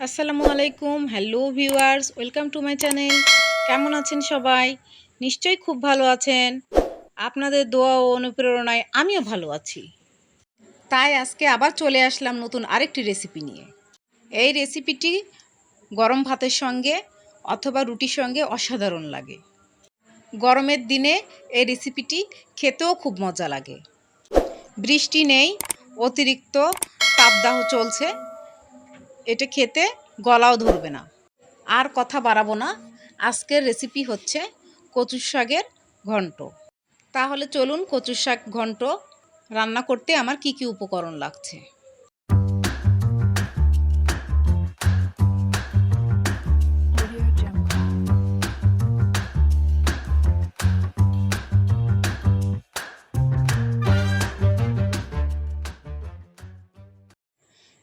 আসসালামু আলাইকুম, hello viewers, welcome to my channel. কেমন আছেন সবাই? নিশ্চয়ই খুব ভালো আছেন। আপনাদের দোয়া ও অনুপ্রেরণায় আমিও ভালো আছি। তাই আজকে আবার চলে আসলাম নতুন আরেকটি রেসিপি নিয়ে। এই রেসিপিটি গরম ভাতের সঙ্গে অথবা রুটির সঙ্গে অসাধারণ লাগে। গরমের দিনে এই রেসিপিটি খেতেও খুব মজা লাগে। বৃষ্টি নেই, অতিরিক্ত তাপদাহ চলছে, এটা খেতে গলাও ধরবে না। আর কথা বাড়াবো না, আজকের রেসিপি হচ্ছে কচুর শাকের ঘন্ট। তাহলে চলুন কচুর শাক ঘন্ট রান্না করতে আমার কি কি উপকরণ লাগছে।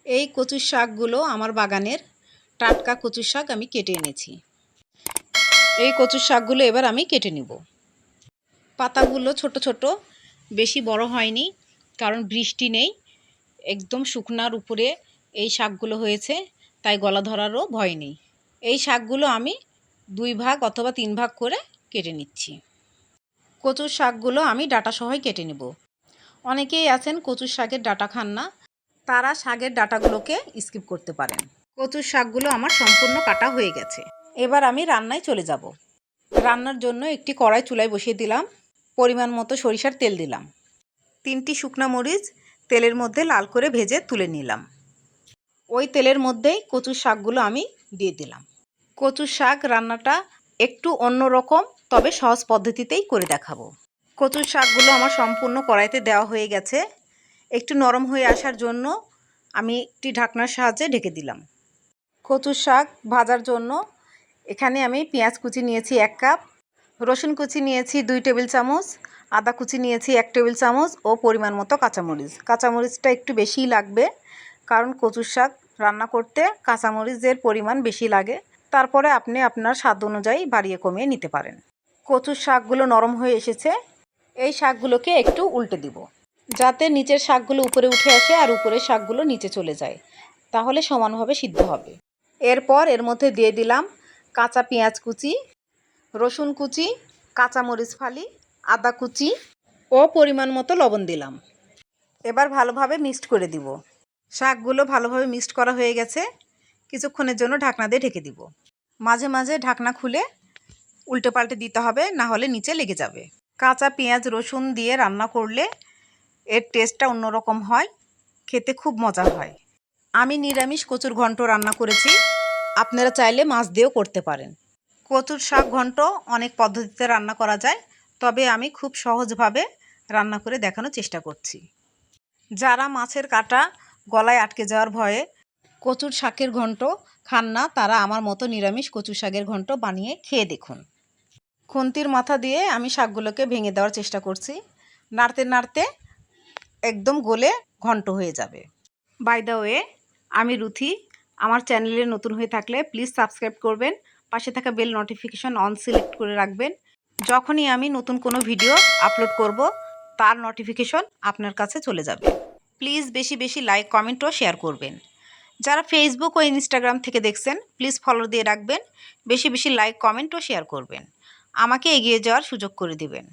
এই কচুর শাকগুলো আমার বাগানের টাটকা কচুর শাক আমি কেটে এনেছি। এই কচুর শাকগুলো এবার আমি কেটে নিব। পাতাগুলো ছোট ছোট, বেশি বড় হয়নি, কারণ বৃষ্টি নেই, একদম শুকনার উপরে এই শাকগুলো হয়েছে, তাই গলা ধরারও ভয় নেই। এই শাকগুলো আমি 2 ভাগ অথবা 3 ভাগ করে কেটে নিচ্ছি। কচুর শাকগুলো আমি ডাঁটা সহই কেটে নেব। অনেকেই আছেন কচুর শাকের ডাঁটা খান না, তারা শাকের ডাঁটাগুলোকে স্কিপ করতে পারেন। কচুর শাকগুলো আমার সম্পূর্ণ কাটা হয়ে গেছে। এবার আমি রান্নায় চলে যাব। রান্নার জন্য একটি কড়াই চুলায় বসিয়ে দিলাম। পরিমাণ মতো সরিষার তেল দিলাম। 3টি শুকনো মরিচ তেলের মধ্যে লাল করে ভেজে তুলে নিলাম। ওই তেলের মধ্যেই কচুর শাকগুলো আমি দিয়ে দিলাম। কচুর শাক রান্নাটা একটু অন্যরকম, তবে সহজ পদ্ধতিতেই করে দেখাবো। কচুর শাকগুলো আমার সম্পূর্ণ কড়াইতে দেওয়া হয়ে গেছে। একটু নরম হয়ে আসার জন্য আমি একটি ঢাকনার সাহায্যে ঢেকে দিলাম। কচুর শাক ভাজার জন্য এখানে আমি পেঁয়াজ কুচি নিয়েছি 1 কাপ, রসুন কুচি নিয়েছি 2 টেবিল চামচ, আদা কুচি নিয়েছি 1 টেবিল চামচ ও পরিমাণ মতো কাঁচামরিচ। কাঁচামরিচটা একটু বেশিই লাগবে, কারণ কচুর শাক রান্না করতে কাঁচামরিচের পরিমাণ বেশি লাগে। তারপরে আপনি আপনার স্বাদ অনুযায়ী বাড়িয়ে কমিয়ে নিতে পারেন। কচুর শাকগুলো নরম হয়ে এসেছে। এই শাকগুলোকে একটু উল্টে দিব, যাতে নিচের শাকগুলো উপরে উঠে আসে আর উপরের শাকগুলো নিচে চলে যায়, তাহলে সমানভাবে সিদ্ধ হবে। এরপর এর মধ্যে দিয়ে দিলাম কাঁচা পেঁয়াজ কুচি, রসুন কুচি, কাঁচামরিচ ফালি, আদা কুচি ও পরিমাণ মতো লবণ দিলাম। এবার ভালোভাবে মিক্সড করে দিব। শাকগুলো ভালোভাবে মিক্সড করা হয়ে গেছে। কিছুক্ষণের জন্য ঢাকনা দিয়ে ঢেকে দিব। মাঝে মাঝে ঢাকনা খুলে উল্টে পাল্টে দিতে হবে, না হলে নিচে লেগে যাবে। কাঁচা পেঁয়াজ রসুন দিয়ে রান্না করলে এর টেস্টটা অন্যরকম হয়, খেতে খুব মজা হয়। আমি নিরামিষ কচুর ঘন্ট রান্না করেছি, আপনারা চাইলে মাছ দিয়েও করতে পারেন। কচুর শাক ঘন্ট অনেক পদ্ধতিতে রান্না করা যায়, তবে আমি খুব সহজভাবে রান্না করে দেখানোর চেষ্টা করছি। যারা মাছের কাঁটা গলায় আটকে যাওয়ার ভয়ে কচুর শাকের ঘন্ট খান না, তারা আমার মতো নিরামিষ কচুর শাকের ঘন্ট বানিয়ে খেয়ে দেখুন। খুন্তির মাথা দিয়ে আমি শাকগুলোকে ভেঙে দেওয়ার চেষ্টা করছি। নাড়তে নাড়তে একদম গলে ঘন্ট হয়ে যাবে। বাই দ্য ওয়ে, আমি রুথি। আমার চ্যানেলে নতুন হয়ে থাকলে প্লিজ সাবস্ক্রাইব করবেন, পাশে থাকা বেল নোটিফিকেশন অন সিলেক্ট করে রাখবেন। যখনই আমি নতুন কোনো ভিডিও আপলোড করব, তার নোটিফিকেশন আপনার কাছে চলে যাবে। প্লিজ বেশি বেশি লাইক কমেন্ট ও শেয়ার করবেন। যারা ফেসবুক ও ইনস্টাগ্রাম থেকে দেখছেন, প্লিজ ফলো দিয়ে রাখবেন। বেশি বেশি লাইক কমেন্ট ও শেয়ার করবেন, আমাকে এগিয়ে যাওয়ার সুযোগ করে দিবেন।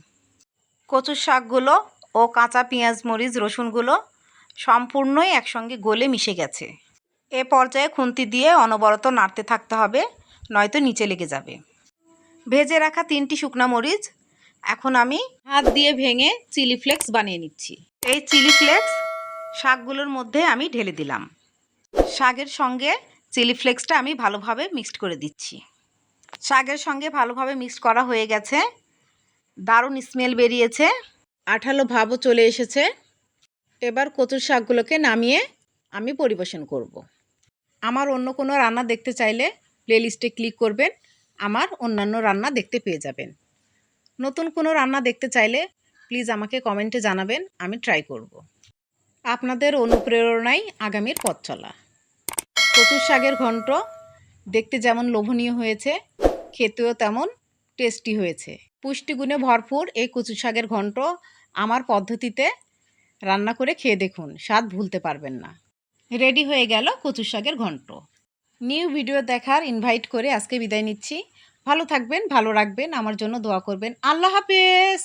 কচুর শাকগুলো ও কাঁচা পেঁয়াজ মরিচ রসুনগুলো সম্পূর্ণই একসঙ্গে গলে মিশে গেছে। এ পর্যায়ে খুন্তি দিয়ে অনবরত নাড়তে থাকতে হবে, নয়তো নিচে লেগে যাবে। ভেজে রাখা 3টি শুকনো মরিচ এখন আমি হাত দিয়ে ভেঙে চিলি ফ্লেক্স বানিয়ে নিচ্ছি। এই চিলি ফ্লেক্স শাকগুলোর মধ্যে আমি ঢেলে দিলাম। শাকের সঙ্গে চিলি ফ্লেক্সটা আমি ভালোভাবে মিক্সড করে দিচ্ছি। শাকের সঙ্গে ভালোভাবে মিক্সড করা হয়ে গেছে। দারুণ স্মেল বেরিয়েছে, আঠালো ভাবও চলে এসেছে। এবার কচুর শাকগুলোকে নামিয়ে আমি পরিবেশন করব। আমার অন্য কোনো রান্না দেখতে চাইলে প্লেলিস্টে ক্লিক করবেন, আমার অন্যান্য রান্না দেখতে পেয়ে যাবেন। নতুন কোনো রান্না দেখতে চাইলে প্লিজ আমাকে কমেন্টে জানাবেন, আমি ট্রাই করব। আপনাদের অনুপ্রেরণাই আগামীর পথ চলা। কচুর শাকের ঘন্ট দেখতে যেমন লোভনীয় হয়েছে, খেতেও তেমন টেস্টি হয়েছে। পুষ্টিগুণে ভরপুর এই কচু শাকের ঘন্ট আমার পদ্ধতিতে রান্না করে খেয়ে দেখুন, স্বাদ ভুলতে পারবেন না। রেডি হয়ে গেল কচু শাকের ঘন্ট। নিউ ভিডিও দেখার ইনভাইট করে আজকে বিদায় নিচ্ছি। ভালো থাকবেন, ভালো রাখবেন, আমার জন্য দোয়া করবেন। আল্লাহ হাফেজ।